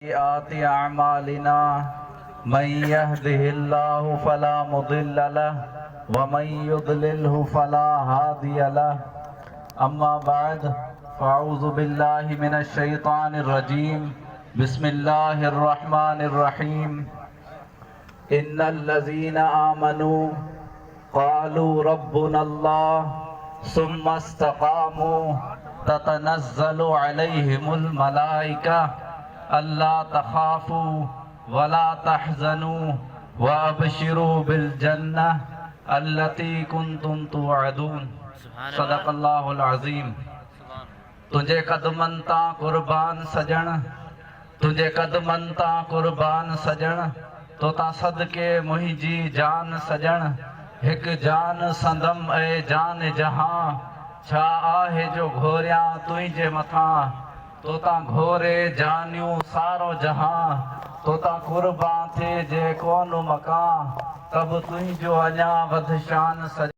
सय्यिआति अअमालिना मन यहदिहिल्लाहु फला मुदिल्ल लहु व मन युद्लिल्हु फला हादिय लहु अम्मा बअद फ़अऊज़ु बिल्लाहि मिनश शैतानिर रजीम बिस्मिल्लाहिर रहमानिर रहीम इन्नल लज़ीना आमनू क़ालू रब्बुनल्लाह सुम्मा इस्तक़ामू ततनज़्ज़लु अलैहिमुल मलाइका अल्ला तखाफू वला तहज़नू व अबशिरू बिल जन्नह अल्लती कुंतुम तुअदून। सदक़ल्लाहुल अज़ीम। तुझे कदमन ता कुर्बान सजण, तुझे कदमन ता कुर्बान सजण, तो ता सदके मुहिंजी जान सजण। हिक जान संदम ए जान जहां, छा आहे जो घोरियां तुझे मथां। तो ता घोरे जानियूं सारो जहां, तो ता कुर्बान थे जे कोन मकां। तब तुझो अञा वध शान सज